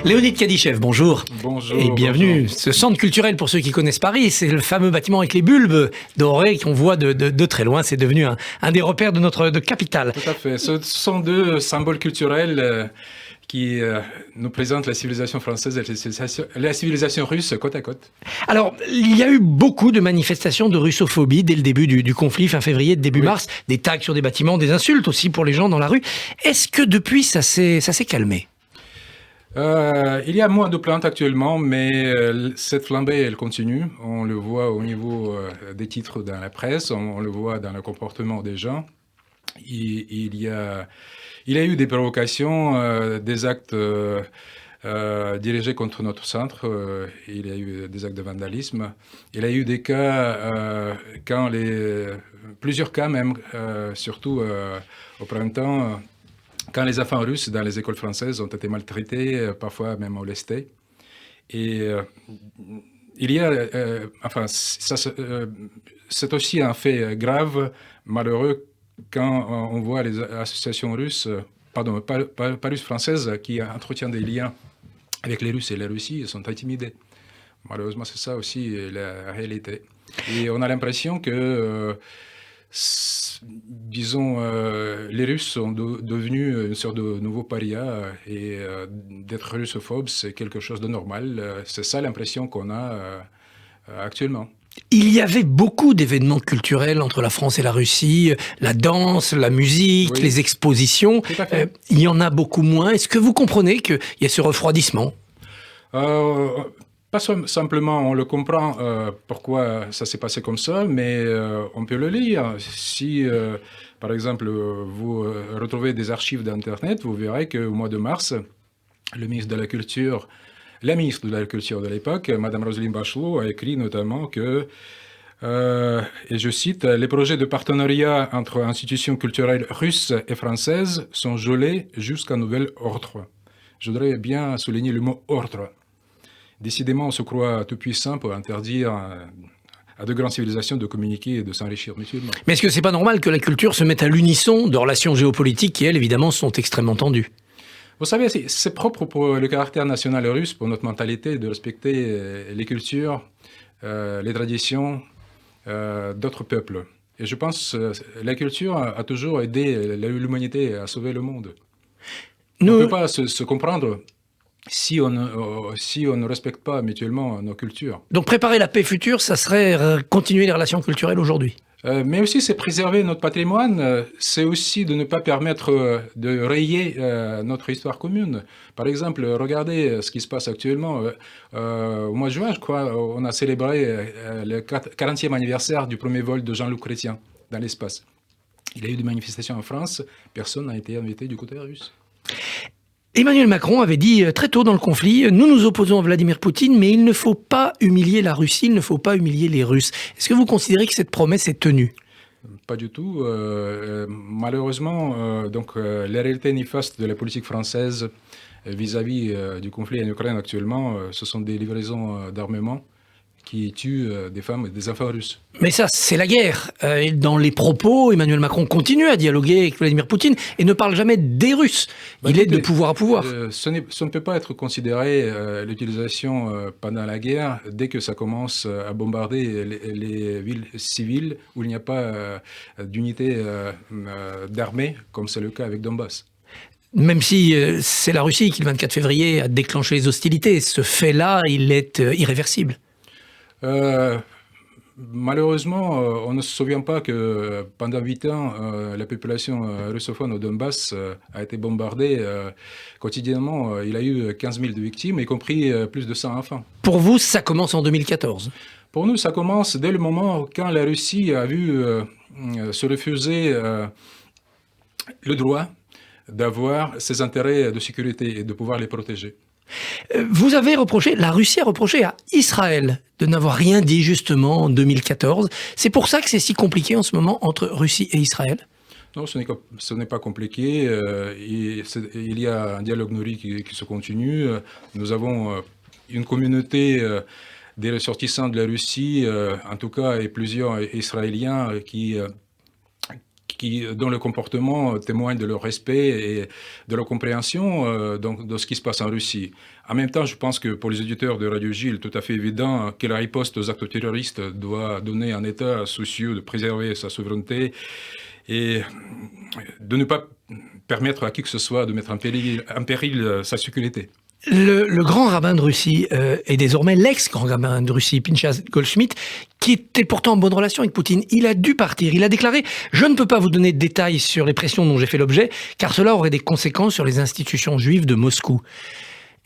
Léonide Kadyshev, bonjour. Bonjour. Et bienvenue. Bonjour. Ce centre culturel, pour ceux qui connaissent Paris, c'est le fameux bâtiment avec les bulbes dorés qu'on voit de très loin. C'est devenu un des repères de notre capitale. Tout à fait. Ce sont deux symboles culturels qui nous présentent la civilisation française et la civilisation russe côte à côte. Alors, il y a eu beaucoup de manifestations de russophobie dès le début du conflit, fin février, début mars. Des tags sur des bâtiments, des insultes aussi pour les gens dans la rue. Est-ce que depuis, ça s'est calmé ? Il y a moins de plaintes actuellement, mais cette flambée, elle continue. On le voit au niveau des titres dans la presse, on le voit dans le comportement des gens. Il y a eu des provocations, des actes dirigés contre notre centre. Il y a eu des actes de vandalisme. Il y a eu des cas, plusieurs cas même, surtout au printemps, quand les enfants russes dans les écoles françaises ont été maltraités, parfois même molestés. Et il y a, c'est aussi un fait grave, malheureux, quand on voit les associations russes, pas russes, françaises, qui entretiennent des liens avec les Russes et la Russie, sont intimidés. Malheureusement, c'est ça aussi la réalité. Et on a l'impression que disons, les Russes sont devenus une sorte de nouveau paria et d'être russophobe, c'est quelque chose de normal. C'est ça l'impression qu'on a actuellement. Il y avait beaucoup d'événements culturels entre la France et la Russie, la danse, la musique, Oui. les expositions. Tout à fait. Il y en a beaucoup moins. Est-ce que vous comprenez qu'il y a ce refroidissement ? Pas simplement, on le comprend pourquoi ça s'est passé comme ça, mais on peut le lire. Si, par exemple, vous retrouvez des archives d'Internet, vous verrez qu'au mois de mars, la ministre de la Culture de l'époque, Madame Roselyne Bachelot, a écrit notamment que, et je cite, « Les projets de partenariat entre institutions culturelles russes et françaises sont gelés jusqu'à nouvel ordre ». Je voudrais bien souligner le mot « ordre ». Décidément, on se croit tout puissant pour interdire à de grandes civilisations de communiquer et de s'enrichir mutuellement. Mais est-ce que c'est pas normal que la culture se mette à l'unisson de relations géopolitiques qui, elles, évidemment, sont extrêmement tendues ? Vous savez, c'est propre pour le caractère national russe, pour notre mentalité, de respecter les cultures, les traditions d'autres peuples. Et je pense que la culture a toujours aidé l'humanité à sauver le monde. On ne peut pas se comprendre si on ne respecte pas mutuellement nos cultures. Donc préparer la paix future, ça serait continuer les relations culturelles aujourd'hui. Mais aussi, c'est préserver notre patrimoine, c'est aussi de ne pas permettre de rayer notre histoire commune. Par exemple, regardez ce qui se passe actuellement. Au mois de juin, je crois, on a célébré le 40e anniversaire du premier vol de Jean-Luc Chrétien dans l'espace. Il y a eu des manifestations en France, personne n'a été invité du côté russe. Emmanuel Macron avait dit très tôt dans le conflit, nous nous opposons à Vladimir Poutine, mais il ne faut pas humilier la Russie, il ne faut pas humilier les Russes. Est-ce que vous considérez que cette promesse est tenue ? Pas du tout. Malheureusement, la réalité néfaste de la politique française vis-à-vis du conflit en Ukraine actuellement, ce sont des livraisons d'armement qui tuent des femmes et des enfants russes. Mais ça, c'est la guerre. Dans les propos, Emmanuel Macron continue à dialoguer avec Vladimir Poutine et ne parle jamais des Russes. Il est de pouvoir à pouvoir. Ce ne peut pas être considéré l'utilisation pendant la guerre dès que ça commence à bombarder les villes civiles où il n'y a pas d'unité d'armée, comme c'est le cas avec Donbass. Même si c'est la Russie qui, le 24 février, a déclenché les hostilités. Ce fait-là, il est irréversible. Malheureusement, on ne se souvient pas que pendant 8 ans, la population russophone au Donbass a été bombardée quotidiennement. Il y a eu 15 000 de victimes, y compris plus de 100 enfants. Pour vous, ça commence en 2014 ? Pour nous, ça commence dès le moment quand la Russie a vu se refuser le droit d'avoir ses intérêts de sécurité et de pouvoir les protéger. Vous avez reproché, la Russie a reproché à Israël de n'avoir rien dit justement en 2014. C'est pour ça que c'est si compliqué en ce moment entre Russie et Israël ? Non, ce n'est pas compliqué. Il y a un dialogue nourri qui se continue. Nous avons une communauté des ressortissants de la Russie, en tout cas, et plusieurs Israéliens qui dont le comportement témoigne de leur respect et de leur compréhension donc, de ce qui se passe en Russie. En même temps, je pense que pour les auditeurs de Radio Gilles, tout à fait évident que la riposte aux actes terroristes doit donner un État soucieux de préserver sa souveraineté et de ne pas permettre à qui que ce soit de mettre en péril sa sécurité. Le grand rabbin de Russie est désormais l'ex-grand rabbin de Russie, Pinchas Goldschmidt, qui était pourtant en bonne relation avec Poutine. Il a dû partir. Il a déclaré « Je ne peux pas vous donner de détails sur les pressions dont j'ai fait l'objet, car cela aurait des conséquences sur les institutions juives de Moscou ».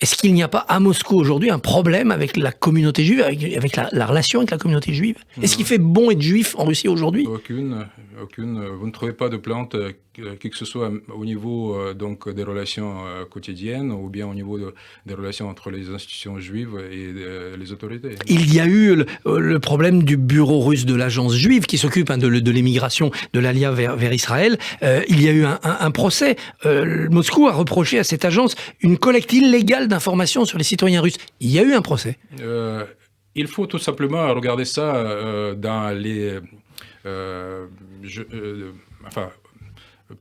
Est-ce qu'il n'y a pas à Moscou aujourd'hui un problème avec la communauté juive, avec la relation avec la communauté juive? Est-ce qu'il fait bon être juif en Russie aujourd'hui? Aucune. Vous ne trouvez pas de plainte qui que ce soit au niveau donc des relations quotidiennes ou bien au niveau des relations entre les institutions juives et les autorités. Il y a eu le problème du bureau russe de l'agence juive qui s'occupe de l'émigration de l'Alia vers Israël. Il y a eu un procès. Moscou a reproché à cette agence une collecte illégale d'informations sur les citoyens russes. Il y a eu un procès. Il faut tout simplement regarder ça dans les...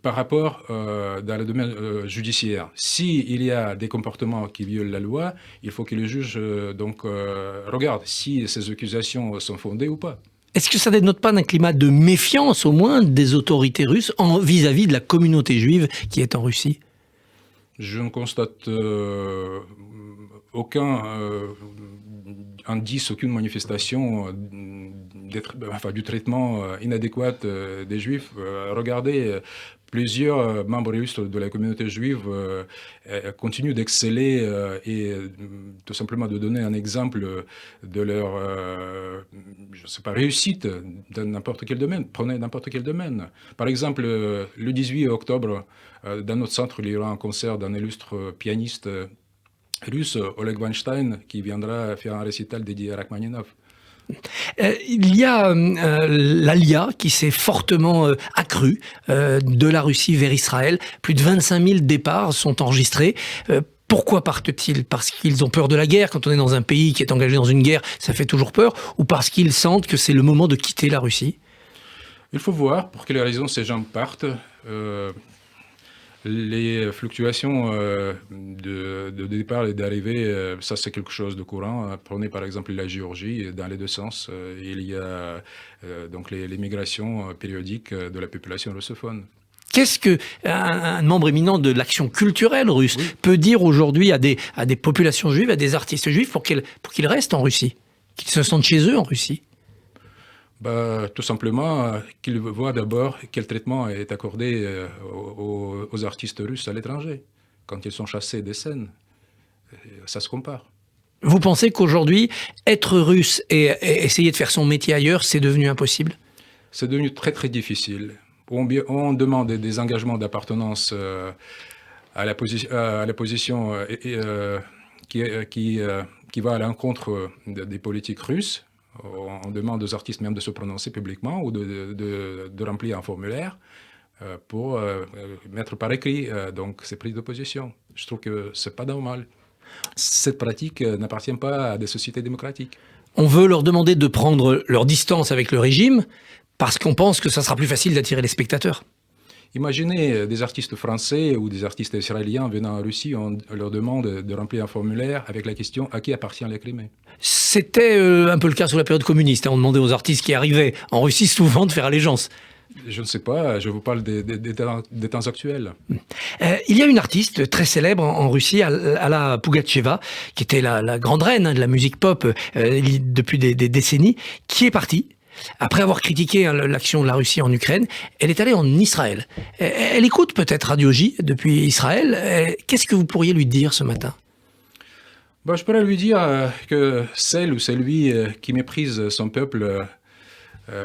par rapport dans le domaine judiciaire. S'il y a des comportements qui violent la loi, il faut que le juge regarde si ces accusations sont fondées ou pas. Est-ce que ça ne dénote pas d'un climat de méfiance, au moins, des autorités russes vis-à-vis de la communauté juive qui est en Russie? Je ne constate aucun indice, aucune manifestation du traitement inadéquat des Juifs. Regardez, plusieurs membres russes de la communauté juive continuent d'exceller et tout simplement de donner un exemple de leur réussite dans n'importe quel domaine. Prenez n'importe quel domaine. Par exemple, le 18 octobre, dans notre centre, il y aura un concert d'un illustre pianiste russe, Oleg Weinstein, qui viendra faire un récital dédié à Rachmaninov. Il y a l'Alia qui s'est fortement accrue de la Russie vers Israël. Plus de 25 000 départs sont enregistrés. Pourquoi partent-ils? Parce qu'ils ont peur de la guerre. Quand on est dans un pays qui est engagé dans une guerre, ça fait toujours peur. Ou parce qu'ils sentent que c'est le moment de quitter la Russie? Il faut voir pour quelles raisons ces gens partent. Les fluctuations de départ et d'arrivée, ça c'est quelque chose de courant. Prenez par exemple la Géorgie, dans les deux sens, il y a donc les migrations périodiques de la population russophone. Qu'est-ce qu'un membre éminent de l'action culturelle russe peut dire aujourd'hui à des populations juives, à des artistes juifs pour qu'ils restent en Russie, qu'ils se sentent chez eux en Russie? Tout simplement qu'ils voient d'abord quel traitement est accordé aux artistes russes à l'étranger, quand ils sont chassés des scènes. Ça se compare. Vous pensez qu'aujourd'hui, être russe et essayer de faire son métier ailleurs, c'est devenu impossible? C'est devenu très très difficile. On demande des engagements d'appartenance à la position qui va à l'encontre des politiques russes. On demande aux artistes même de se prononcer publiquement ou de remplir un formulaire pour mettre par écrit donc ces prises de position. Je trouve que c'est pas normal. Cette pratique n'appartient pas à des sociétés démocratiques. On veut leur demander de prendre leur distance avec le régime parce qu'on pense que ça sera plus facile d'attirer les spectateurs. Imaginez des artistes français ou des artistes israéliens venant en Russie, on leur demande de remplir un formulaire avec la question « À qui appartient la Crimée ?» C'était un peu le cas sous la période communiste. On demandait aux artistes qui arrivaient en Russie souvent de faire allégeance. Je ne sais pas, je vous parle des temps actuels. Il y a une artiste très célèbre en Russie, Alla Pugatcheva, qui était la grande reine de la musique pop depuis des décennies, qui est partie. Après avoir critiqué l'action de la Russie en Ukraine, elle est allée en Israël. Elle écoute peut-être Radio J depuis Israël. Qu'est-ce que vous pourriez lui dire ce matin? Je pourrais lui dire que celle ou celui qui méprise son peuple,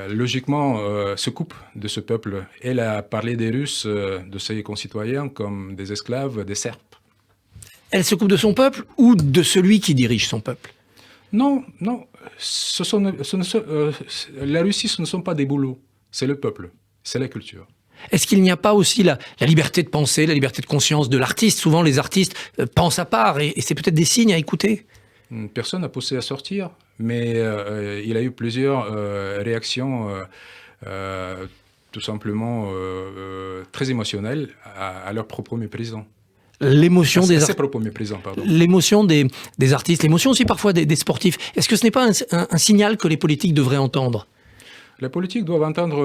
logiquement, se coupe de ce peuple. Elle a parlé des Russes, de ses concitoyens, comme des esclaves, des serfs. Elle se coupe de son peuple ou de celui qui dirige son peuple? Non. La Russie, ce ne sont pas des boulots. C'est le peuple, c'est la culture. Est-ce qu'il n'y a pas aussi la liberté de penser, la liberté de conscience de l'artiste? Souvent, les artistes pensent à part et c'est peut-être des signes à écouter. Personne n'a poussé à sortir, mais il y a eu plusieurs réactions tout simplement très émotionnels à leur propre méprisant. L'émotion l'émotion des artistes, l'émotion aussi parfois des sportifs. Est-ce que ce n'est pas un signal que les politiques devraient entendre? Les politiques doivent entendre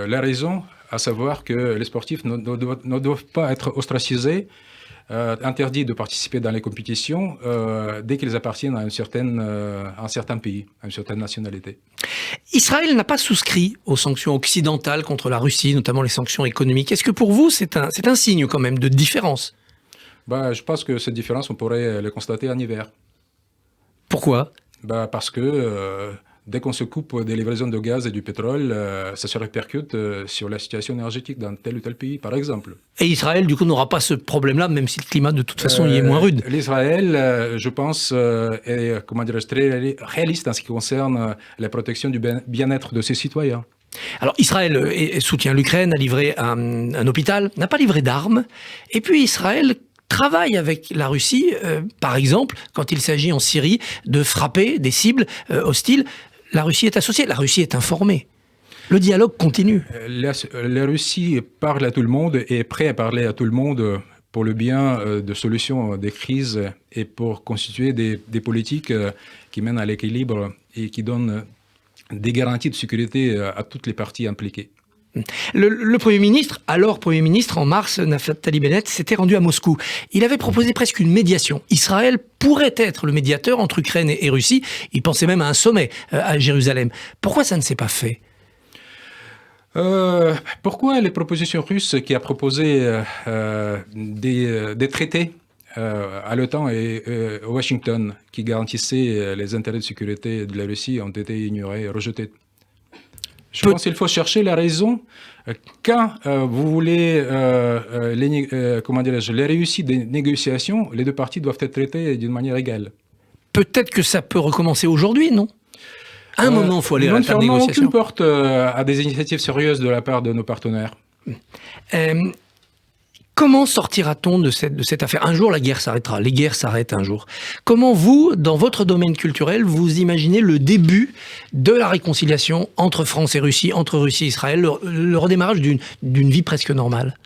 la raison, à savoir que les sportifs ne doivent pas être ostracisés, interdits de participer dans les compétitions dès qu'ils appartiennent à un certain pays, à une certaine nationalité. Israël n'a pas souscrit aux sanctions occidentales contre la Russie, notamment les sanctions économiques. Est-ce que pour vous, c'est un signe quand même de différence? Je pense que cette différence, on pourrait la constater en hiver. Pourquoi? Parce que dès qu'on se coupe des livraisons de gaz et du pétrole, ça se répercute sur la situation énergétique dans tel ou tel pays, par exemple. Et Israël, du coup, n'aura pas ce problème-là, même si le climat, de toute façon, y est moins rude. L'Israël, je pense, est, très réaliste en ce qui concerne la protection du bien-être de ses citoyens. Alors, Israël soutient l'Ukraine, a livré un hôpital, n'a pas livré d'armes. Et puis, Israël travaille avec la Russie, par exemple, quand il s'agit en Syrie de frapper des cibles hostiles. La Russie est associée, la Russie est informée. Le dialogue continue. La Russie parle à tout le monde et est prête à parler à tout le monde pour le bien de solutions des crises et pour constituer des politiques qui mènent à l'équilibre et qui donnent des garanties de sécurité à toutes les parties impliquées. Le Premier ministre, alors Premier ministre, en mars, Naftali Bennett, s'était rendu à Moscou. Il avait proposé presque une médiation. Israël pourrait être le médiateur entre Ukraine et Russie. Il pensait même à un sommet à Jérusalem. Pourquoi ça ne s'est pas fait? Pourquoi les propositions russes qui a proposé des traités à l'OTAN et à Washington qui garantissaient les intérêts de sécurité de la Russie ont été ignorés et rejetés? Je pense qu'il faut chercher la raison. Quand vous voulez les réussites des négociations, les deux parties doivent être traitées d'une manière égale. Peut-être que ça peut recommencer aujourd'hui, non? À un moment, il faut aller à la table de négociation. Nous ne fermons aucune porte à des initiatives sérieuses de la part de nos partenaires. Comment sortira-t-on de cette affaire? Un jour, la guerre s'arrêtera. Les guerres s'arrêtent un jour. Comment vous, dans votre domaine culturel, vous imaginez le début de la réconciliation entre France et Russie, entre Russie et Israël, le redémarrage d'une vie presque normale?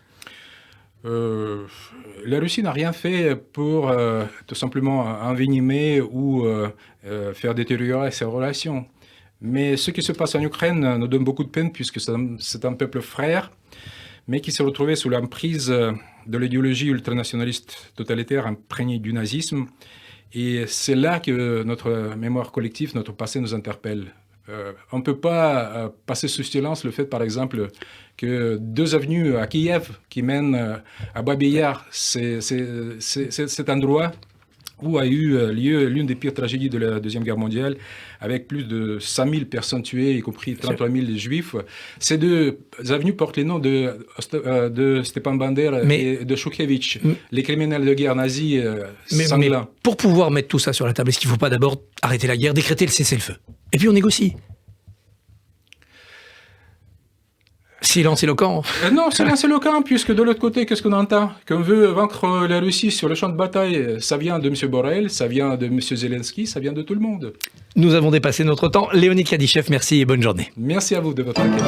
La Russie n'a rien fait pour tout simplement envenimer ou faire détériorer ses relations. Mais ce qui se passe en Ukraine nous donne beaucoup de peine puisque c'est un peuple frère, mais qui s'est retrouvé sous l'emprise de l'idéologie ultranationaliste totalitaire imprégnée du nazisme. Et c'est là que notre mémoire collective, notre passé nous interpelle. On ne peut pas passer sous silence le fait, par exemple, que 2 avenues à Kiev qui mènent à Babi-Yar, c'est cet endroit où a eu lieu l'une des pires tragédies de la Deuxième Guerre mondiale, avec plus de 100 000 personnes tuées, y compris 33 000 juifs. Ces 2 avenues portent les noms de Stepan Bandera et de Shukevich, les criminels de guerre nazis sanglants. Mais pour pouvoir mettre tout ça sur la table, est-ce qu'il ne faut pas d'abord arrêter la guerre, décréter le cessez-le-feu? Et puis on négocie. Silence éloquent. Non, silence éloquent, puisque de l'autre côté, qu'est-ce qu'on entend? Qu'on veut vaincre la Russie sur le champ de bataille, ça vient de M. Borrell, ça vient de M. Zelensky, ça vient de tout le monde. Nous avons dépassé notre temps. Léonid Kadyshev, merci et bonne journée. Merci à vous de votre accueil.